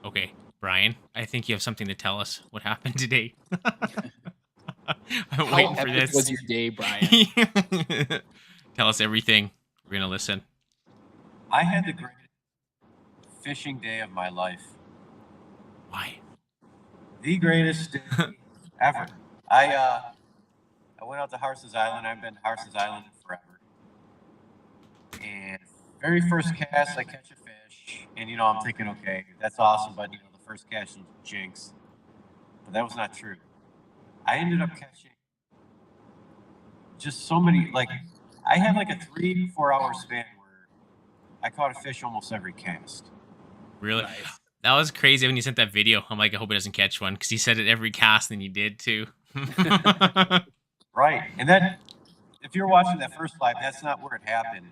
Okay, Brian, I think you have something to tell us. What happened today? I'm How waiting for epic this. was your day, Brian? Tell us everything. We're gonna listen. I had the greatest fishing day of my life. Why? The greatest day ever. I went out to Hars's Island. I've been to Hars's Island forever. And very first cast, I catch a fish, and I'm thinking, okay, that's awesome, but the first cast you jinx. But that was not true. I ended up catching just so many. Like, I had like a 3-4 hour span where I caught a fish almost every cast. Really? Nice. That was crazy when you sent that video. I'm like, I hope he doesn't catch one because he said it every cast, and he did too. Right, and that if you're watching that first live, that's not where it happened.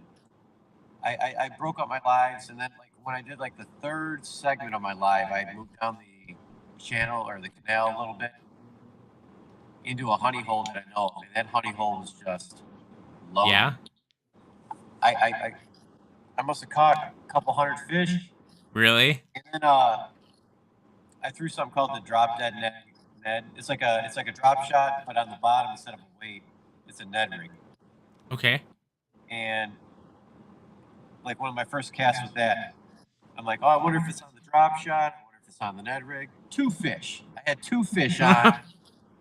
I broke up my lives, and then like when I did like the third segment of my live, I moved down the channel or the canal a little bit into a honey hole that I know, and that honey hole was just loaded. Yeah. I must have caught a couple hundred fish, Really? and then I threw something called the drop dead Ned. It's like a drop shot, but on the bottom instead of a weight, it's a Ned rig. Okay. And like one of my first casts was that. I'm like, oh, I wonder if it's on the drop shot. I wonder if it's on the Ned rig. 2 fish. I had 2 fish on,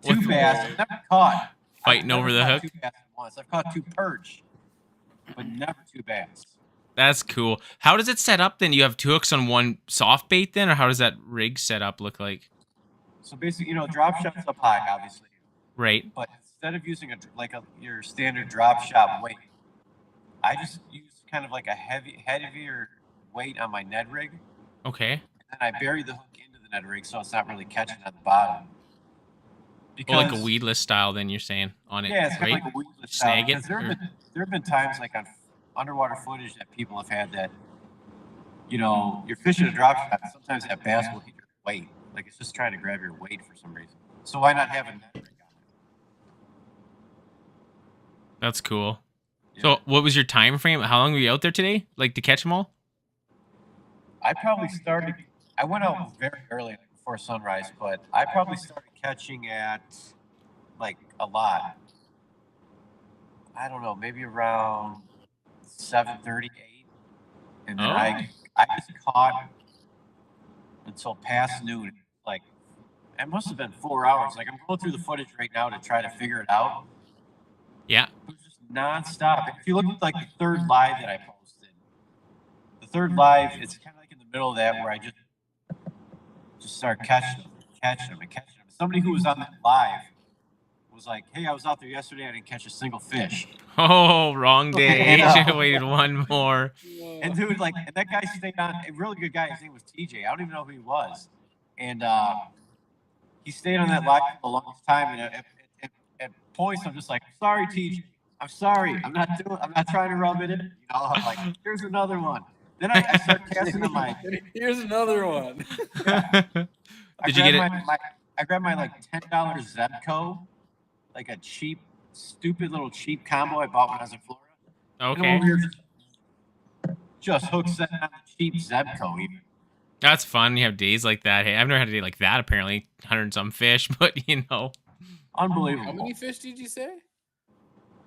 2 bass. I've never caught. Fighting over the hook. 2 bass at once. I've caught 2 perch, but never 2 bass. That's cool. How does it set up then? You have 2 hooks on one soft bait then, or how does that rig setup look like? So basically, drop shot's up high, obviously. Right. But instead of using your standard drop shot weight, I just use kind of like a heavier weight on my Ned rig. Okay. And then I bury the hook into the Ned rig so it's not really catching at the bottom. Because, like a weedless style, then you're saying on it. Yeah, it's kind right? of like a weedless style. Snag it. There have been times like on underwater footage that people have had that, you're fishing a drop shot. Sometimes that bass will hit your weight. Like it's just trying to grab your weight for some reason. So why not have a Ned rig on it? That's cool. Yeah. So, what was your time frame? How long were you out there today? Like to catch them all? I probably started. I went out very early before sunrise, but I probably started catching at like a lot. I don't know, maybe around 7:38, and then I just caught until past noon. Like it must have been 4 hours. Like I'm going through the footage right now to try to figure it out. Yeah. It was just nonstop. If you look at like the third live that I posted, the third live, it's kind of like in the middle of that where I just start catching them. Somebody who was on that live was like, "Hey, I was out there yesterday. I didn't catch a single fish." Oh, wrong day. You should have waited one more. And dude, like, and that guy stayed on. A really good guy. His name was TJ. I don't even know who he was. And he stayed on that live for the longest time. And at points, I'm just like, "Sorry, TJ. I'm sorry. I'm not trying to rub it in. I'm like, here's another one." Then I start casting on my. Here's another one. Yeah. Did you get it? I grabbed my like $10 Zebco, like a cheap, stupid little cheap combo I bought when I was in Florida. Okay. And over here, just hook set on the cheap Zebco. Even. That's fun. You have days like that. Hey, I've never had a day like that. Apparently, 100 and some fish, but Unbelievable. How many fish did you say?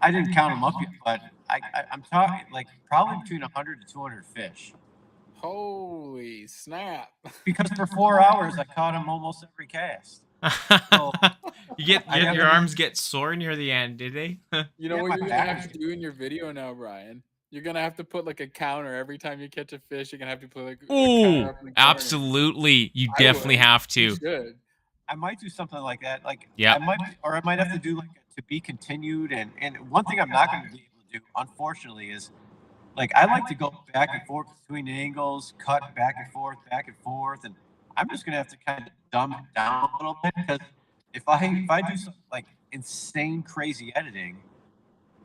I didn't count them up yet, but I'm talking like probably between 100 to 200 fish. Holy snap! Because for 4 hours, I caught them almost every cast. So, your arms get sore near the end, did they? You know what you're gonna have to do in your video now, Brian? You're gonna have to put like a counter every time you catch a fish. You're gonna have to put like. Oh, absolutely! You definitely have to. You should. I might do something like that. Like, yeah. I might have to do like to be continued. And one thing I'm not going to be able to do, unfortunately, is like I like to go back and forth between angles, cut back and forth, and I'm just going to have to kind of dumb it down a little bit because if I do some like insane crazy editing,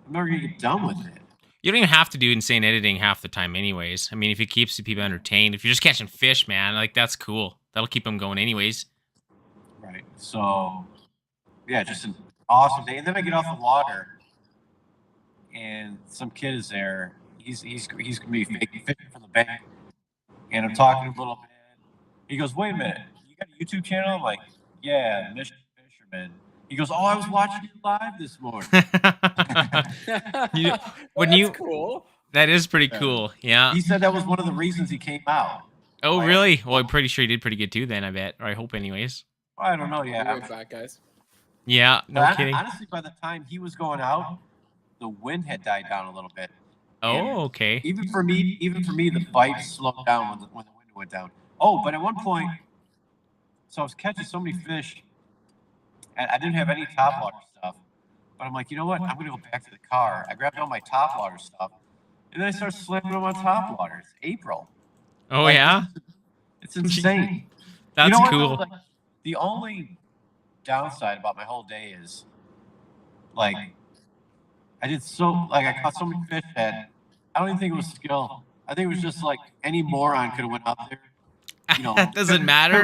I'm never going to get done with it. You don't even have to do insane editing half the time, anyways. I mean, if it keeps the people entertained, if you're just catching fish, man, like that's cool. That'll keep them going, anyways. Right. So, yeah, just an awesome day. And then I get off the water, and some kid is there. He's gonna be fishing from the bank, and I'm talking a little bit, He goes, wait a minute, you got a YouTube channel? I'm like, yeah, Mission Fisherman. He goes, oh, I was watching you live this morning. You- Well, when that's you- cool. That is pretty cool. Yeah. He said that was one of the reasons he came out. Oh, I really? asked him, Well, I'm pretty sure he did pretty good too then, I bet. Or I hope anyways. I don't know. I'll be Yeah. right back, guys. Yeah, no But kidding. honestly, by the time he was going out, the wind had died down a little bit. Oh, okay. Even for me, the fight slowed down when the wind went down. Oh, but at one point, so I was catching so many fish, and I didn't have any topwater stuff. But I'm like, you know what? I'm gonna go back to the car. I grabbed all my topwater stuff, and then I started slamming them on topwater. It's April. Oh, Like, yeah? It's insane. That's You know what, cool. though? Like, the only downside about my whole day is, like, I caught so many fish that I don't even think it was skill. I think it was just like any moron could have went out there. You know, That doesn't matter.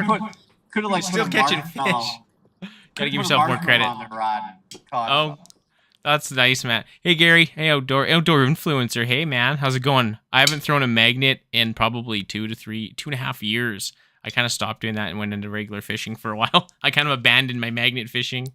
Could have like You're still put a catching marshmallow- fish. could Gotta have give put a yourself more marshmallow credit. on their rod and caught Oh, them. that's nice, man. Hey, Gary. Hey, outdoor influencer. Hey, man. How's it going? I haven't thrown a magnet in probably 2.5 years. I kind of stopped doing that and went into regular fishing for a while. I kind of abandoned my magnet fishing.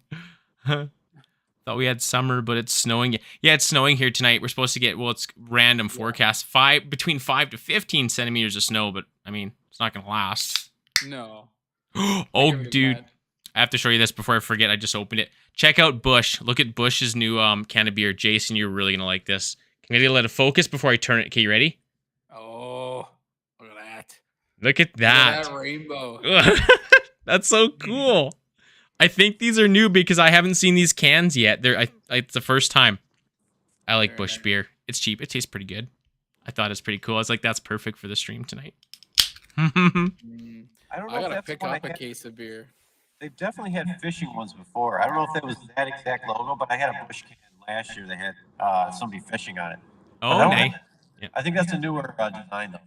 Thought we had summer, but it's snowing. Yeah, it's snowing here tonight. We're supposed to get, well, it's random forecast, between 5 to 15 centimeters of snow, but I mean, it's not going to last. No. Oh, Give me dude. that. I have to show you this before I forget. I just opened it. Check out Bush. Look at Bush's new can of beer. Jason, you're really going to like this. Can I let it focus before I turn it? Okay, you ready? Oh, look at that. Look at Look that. at that rainbow. That's so cool. I think these are new because I haven't seen these cans yet. It's the first time. I like Very Bush nice. beer. It's cheap. It tastes pretty good. I thought it's pretty cool. I was like, that's perfect for the stream tonight. Mm, I don't know I if gotta that's pick the one up I a had. case of beer. They've definitely had fishing ones before. I don't know if that was that exact logo, but I had a Bush can last year that had somebody fishing on it. Oh, But I don't nice. think- I think that's a newer design though.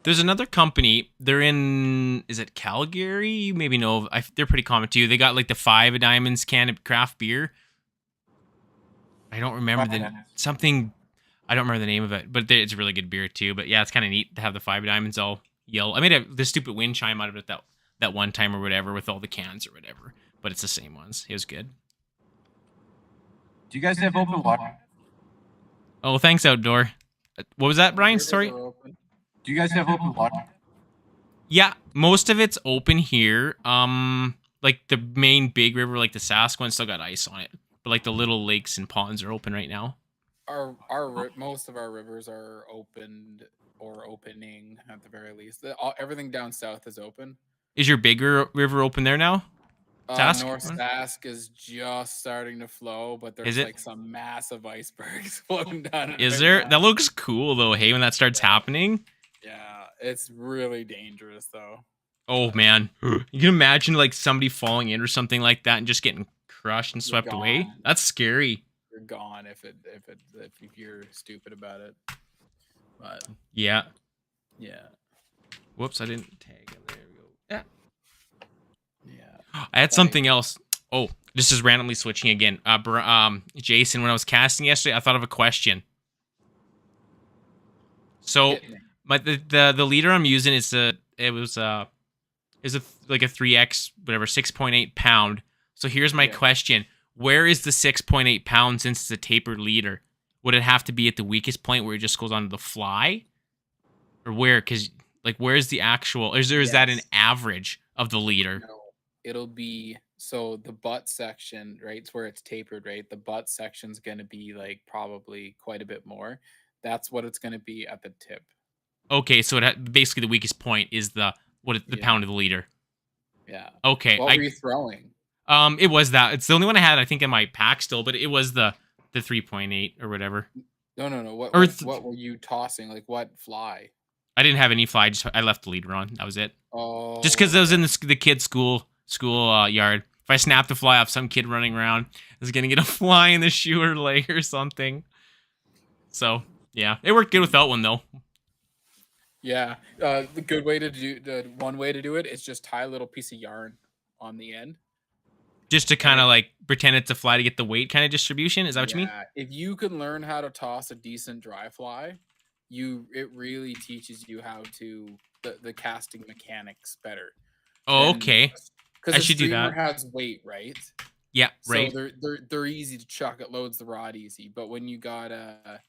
There's another company. They're in, is it Calgary? You maybe know. They're pretty common too. They got like the 5 Diamonds can of craft beer. I don't remember something. I don't remember the name of it, but it's a really good beer too. But yeah, it's kind of neat to have the 5 Diamonds all yellow. I made the stupid wind chime out of it that one time or whatever with all the cans or whatever. But it's the same ones. It was good. Do you guys have open water? Oh, thanks, Outdoor. What was that, Brian? Rivers Sorry. are open. Do you guys have open water? Yeah, most of it's open here. Like the main big river, like the Saskatchewan, still got ice on it. But like the little lakes and ponds are open right now. Most of our rivers are opened or opening at the very least. Everything down south is open. Is your bigger river open there now? Sask? North Sask is just starting to flow, but Is there's it? like some massive icebergs floating down. it Is right there? now. That looks cool though. Hey, when that starts happening. Yeah, it's really dangerous though. Oh man, you can imagine like somebody falling in or something like that and just getting crushed and You're swept away. gone. That's scary. You're gone if you're stupid about it. But Yeah. yeah, Whoops, I didn't tag him. There we go. Yeah. yeah. I had something else. Oh, this is randomly switching again. Jason, when I was casting yesterday, I thought of a question. So, Hit me. the leader I'm using is like a 3X whatever 6.8 pound. So here's my Yeah. question: where is the 6.8 pounds since it's a tapered leader? Would it have to be at the weakest point where it just goes onto the fly, or where? Because like, where's the actual? Is that an Yes. average of the leader? No, it'll be so the butt section, right? It's where it's tapered, right? The butt section's gonna be like probably quite a bit more. That's what it's gonna be at the tip. Okay, so basically the weakest point is the Yeah. pound of the leader. Yeah. Okay, What were you throwing? it was that. It's the only one I had, I think, in my pack still, but it was the 3.8 or whatever. No. What, Or what were you tossing? Like what fly? I didn't have any fly. I left the leader on. That was it. Oh, Just because I was in the kid's school yard. If I snapped the fly off, some kid running around is gonna get a fly in the shoe or leg or something. So yeah, it worked good without one though. yeah. The good way to one way to do it is just tie a little piece of yarn on the end. Just to kind of like pretend it's a fly to get the weight kind of distribution. Is that what you mean? Yeah, if you can learn how to toss a decent dry fly, it really teaches you how to the casting mechanics better Oh, than okay. because I a should do streamer that. has weight, right? Yeah, So right. they're easy to chuck. It loads the rod easy. But when you got and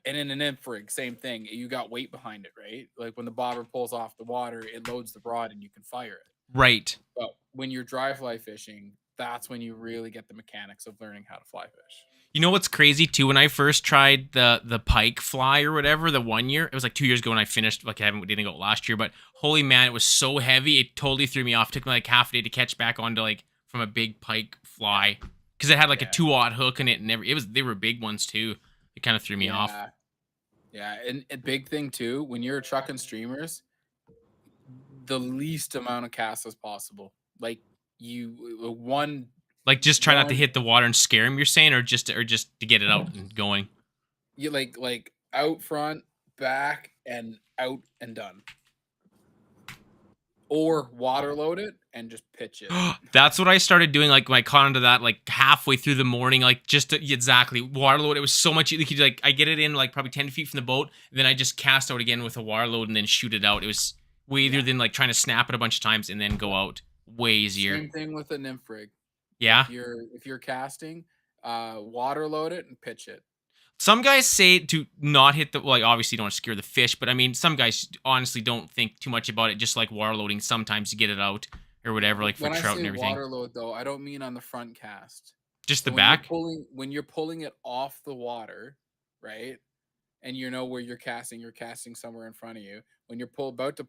in an infrig, same thing. You got weight behind it, right? Like when the bobber pulls off the water, it loads the rod and you can fire it. Right. But when you're dry fly fishing, that's when you really get the mechanics of learning how to fly fish. You know what's crazy too? When I first tried the pike fly or whatever, the 1 year, it was like 2 years ago when I finished. Like I didn't go last year, but holy man, it was so heavy. It totally threw me off. It took me like half a day to catch back onto like from a big pike fly because it had like a Yeah. 2-aught hook in it, and they were big ones too. It kind of threw me off. Yeah, and a big thing too, when you're chucking streamers, the least amount of casts as possible. Like one Like just try not to one hit the water and scare him. You're saying, or just to get it out and going. you like out front, back, and out and done. Or water load it and just pitch it. That's what I started doing. Like when I caught onto that, like halfway through the morning, like just exactly water load. It was so much. Like I get it in like probably 10 feet from the boat, and then I just cast out again with a water load and then shoot it out. It was way easier than like trying to snap it a bunch of times and then go out. Way easier. Same thing with a nymph rig. Yeah. If you're casting, water load it and pitch it. Some guys say to not hit the, like, obviously you don't want to scare the fish, but I mean, some guys honestly don't think too much about it, just like water loading sometimes to get it out or whatever, like for When trout I and say everything. water load, though, I don't mean on the front cast. Just So the back? when you're pulling it off the water, right? And you know where you're casting somewhere in front of you. When you're about to